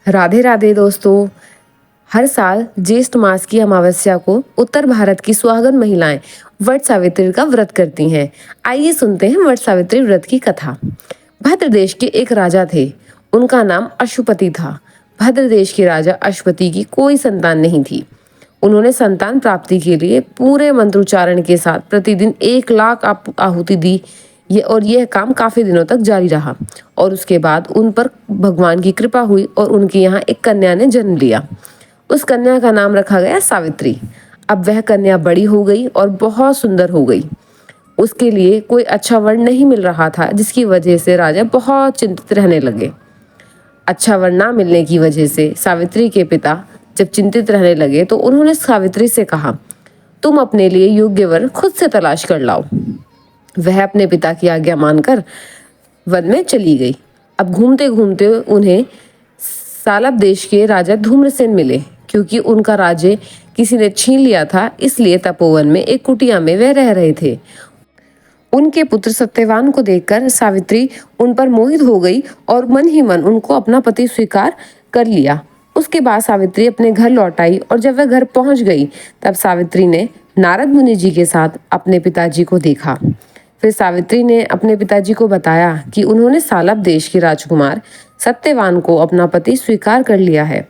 राधे राधे दोस्तों। हर साल ज्येष्ठ मास की अमावस्या को उत्तर भारत की सुहागन महिलाएं वट सावित्री का व्रत करती हैं। आइए सुनते हैं वट सावित्री व्रत की कथा। भद्र देश के एक राजा थे। उनका नाम अश्वपति था। भद्र देश के राजा अश्वपति की कोई संतान नहीं थी। उन्होंने संतान प्राप्ति के लिए पूरे मंत्रोच्चारण के साथ प्रतिदिन 1 लाख आहुति दी। यह काम काफी दिनों तक जारी रहा और उसके बाद उन पर भगवान की कृपा हुई और उनके यहाँ एक कन्या ने जन्म लिया। उस कन्या का नाम रखा गया सावित्री। अब वह कन्या बड़ी हो गई और बहुत सुंदर हो गई। उसके लिए कोई अच्छा वर नहीं मिल रहा था, जिसकी वजह से राजा बहुत चिंतित रहने लगे। अच्छा वर ना मिलने की वजह से सावित्री के पिता जब चिंतित रहने लगे तो उन्होंने सावित्री से कहा, तुम अपने लिए योग्य वर खुद से तलाश कर लाओ। वह अपने पिता की आज्ञा मानकर वन में चली गई। अब घूमते घूमते उन्हें सालब देश के राजा धूम्रसेन मिले। क्योंकि उनका राज्य किसी ने छीन लिया था, इसलिए तपोवन में एक कुटिया में वह रह रहे थे। उनके पुत्र सत्यवान को देखकर सावित्री उन पर मोहित हो गई और मन ही मन उनको अपना पति स्वीकार कर लिया। उसके बाद सावित्री अपने घर लौट आई और जब वह घर पहुंच गई तब सावित्री ने नारद मुनि जी के साथ अपने पिताजी को देखा। फिर सावित्री ने अपने पिताजी को बताया कि उन्होंने सालब देश के राजकुमार सत्यवान को अपना पति स्वीकार कर लिया है।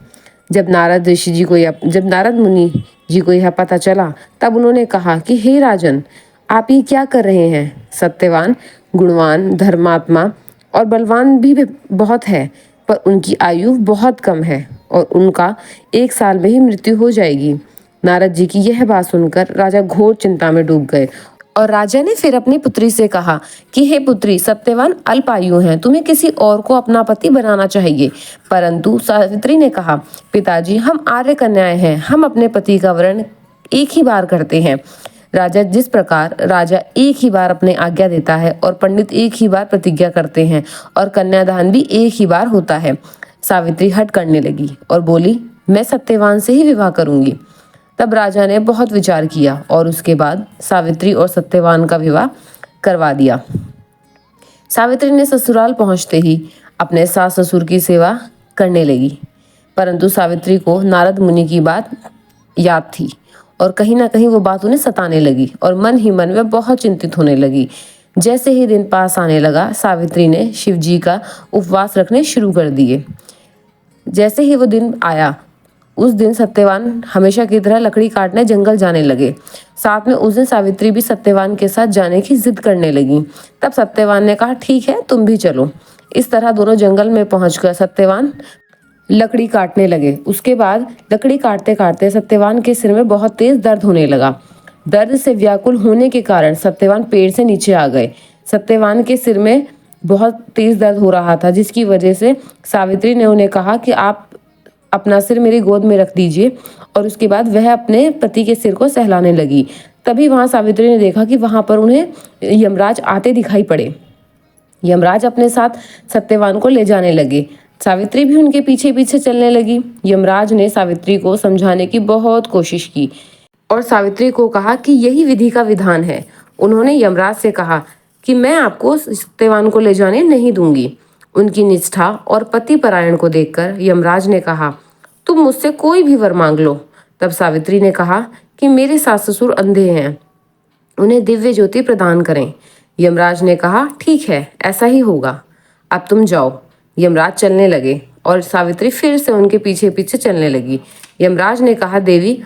जब नारद मुनि जी को यह पता चला तब उन्होंने कहा कि हे राजन, आप ये क्या कर रहे हैं? सत्यवान गुणवान, धर्मात्मा और बलवान भी बहुत है, पर उनकी आयु बहुत कम है और उनका 1 साल में ही मृत्यु हो जाएगी। नारद जी की यह बात सुनकर राजा घोर चिंता में डूब गए और राजा ने फिर अपनी पुत्री से कहा कि हे पुत्री, सत्यवान अल्पायु हैं, तुम्हें किसी और को अपना पति बनाना चाहिए। परंतु सावित्री ने कहा, पिताजी, हम आर्य कन्याएं हैं, हम अपने पति का वरण एक ही बार करते हैं। जिस प्रकार राजा एक ही बार अपने आज्ञा देता है और पंडित एक ही बार प्रतिज्ञा करते हैं और कन्यादान भी एक ही बार होता है। सावित्री हट करने लगी और बोली, मैं सत्यवान से ही विवाह करूंगी। तब राजा ने बहुत विचार किया और उसके बाद सावित्री और सत्यवान का विवाह करवा दिया। सावित्री ने ससुराल पहुंचते ही अपने सास ससुर की सेवा करने लगी, परंतु सावित्री को नारद मुनि की बात याद थी और कहीं ना कहीं वो बात उन्हें सताने लगी और मन ही मन वह बहुत चिंतित होने लगी। जैसे ही दिन पास आने लगा, सावित्री ने शिव जी का उपवास रखने शुरू कर दिए। जैसे ही वो दिन आया, उस दिन सत्यवान हमेशा की तरह लकड़ी काटने जंगल जाने लगे। साथ में उस दिन सावित्री भी सत्यवान के साथ जाने की जिद करने लगी। तब सत्यवान ने कहा, ठीक है, तुम भी चलो। इस तरह दोनों जंगल में पहुंचकर सत्यवान लकड़ी काटने लगे। उसके बाद लकड़ी काटते काटते सत्यवान के सिर में बहुत तेज दर्द होने लगा। दर्द से व्याकुल होने के कारण सत्यवान पेड़ से नीचे आ गए। सत्यवान के सिर में बहुत तेज दर्द हो रहा था, जिसकी वजह से सावित्री ने उन्हें कहा कि आप अपना सिर मेरी गोद में रख दीजिए और उसके बाद वह अपने पति के सिर को सहलाने लगी। तभी वहां सावित्री ने देखा कि वहां पर उन्हें यमराज आते दिखाई पड़े। यमराज अपने साथ सत्यवान को ले जाने लगे। सावित्री भी उनके पीछे पीछे चलने लगी। यमराज ने सावित्री को समझाने की बहुत कोशिश की और सावित्री को कहा कि यही विधि का विधान है। उन्होंने यमराज से कहा कि मैं आपको सत्यवान को ले जाने नहीं दूंगी। उनकी निष्ठा और पति परायण को देखकर यमराज ने कहा, तुम मुझसे कोई भी वर मांग लो। तब सावित्री ने कहा कि मेरे सास ससुर अंधे हैं, उन्हें दिव्य ज्योति प्रदान करें। यमराज ने कहा, ठीक है, ऐसा ही होगा, अब तुम जाओ। यमराज चलने लगे और सावित्री फिर से उनके पीछे पीछे चलने लगी। यमराज ने कहा, देवी,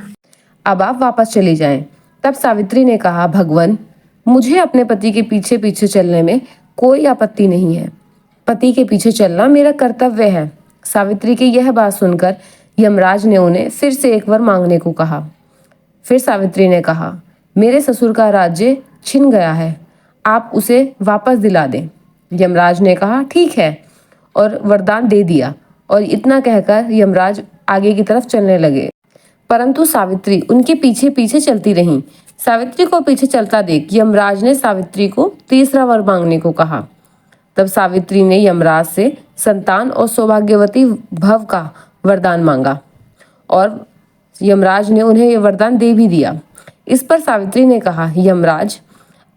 अब आप वापस चली जाएं। तब सावित्री ने कहा, भगवान, मुझे अपने पति के पीछे पीछे चलने में कोई आपत्ति नहीं है। पति के पीछे चलना मेरा कर्तव्य है। सावित्री की यह बात सुनकर यमराज ने उन्हें फिर से एक वर मांगने को कहा। फिर सावित्री ने कहा, मेरे ससुर का राज्य छिन गया है, आप उसे वापस दिला दें। यमराज ने कहा, ठीक है, और वरदान दे दिया। और इतना कहकर यमराज आगे की तरफ चलने लगे, परंतु सावित्री उनके पीछे पीछे चलती रहीं। सावित्री को पीछे चलता देख यमराज ने सावित्री को तीसरा वर मांगने को कहा। तब सावित्री ने यमराज से संतान और सौभाग्यवती भव का वरदान मांगा और यमराज ने उन्हें यह वरदान दे भी दिया। इस पर सावित्री ने कहा, यमराज,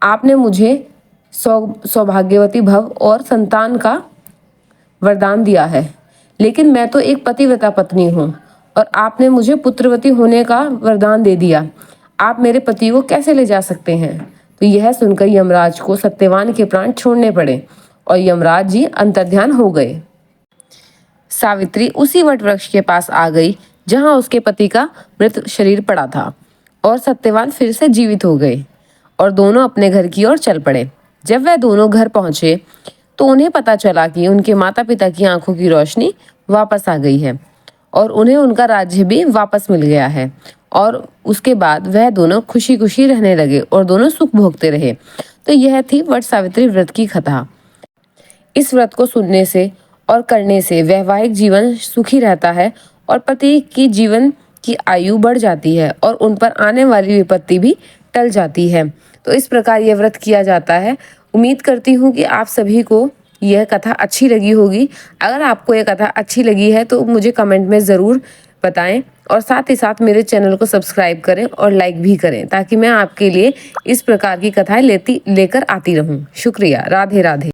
आपने मुझे सौभाग्यवती भव और संतान का वरदान दिया है, लेकिन मैं तो एक पतिव्रता पत्नी हूँ और आपने मुझे पुत्रवती होने का वरदान दे दिया। आप मेरे पति को कैसे ले जा सकते हैं? तो यह सुनकर यमराज को सत्यवान के प्राण छोड़ने पड़े और यमराज जी अंतर्ध्यान हो गए। सावित्री उसी वट वृक्ष के पास आ गई जहां उसके पति का मृत शरीर पड़ा था और सत्यवान फिर से जीवित हो गए और दोनों अपने घर की ओर चल पड़े। जब वह दोनों घर पहुंचे तो उन्हें पता चला कि उनके माता पिता की आंखों की रोशनी वापस आ गई है और उन्हें उनका राज्य भी वापस मिल गया है। और उसके बाद वह दोनों खुशी खुशी रहने लगे और दोनों सुख भोगते रहे। तो यह थी वट सावित्री व्रत की कथा। इस व्रत को सुनने से और करने से वैवाहिक जीवन सुखी रहता है और पति की जीवन की आयु बढ़ जाती है और उन पर आने वाली विपत्ति भी टल जाती है। तो इस प्रकार यह व्रत किया जाता है। उम्मीद करती हूँ कि आप सभी को यह कथा अच्छी लगी होगी। अगर आपको यह कथा अच्छी लगी है तो मुझे कमेंट में ज़रूर बताएं और साथ ही साथ मेरे चैनल को सब्सक्राइब करें और लाइक भी करें ताकि मैं आपके लिए इस प्रकार की कथाएं लेकर आती रहूं। शुक्रिया। राधे राधे।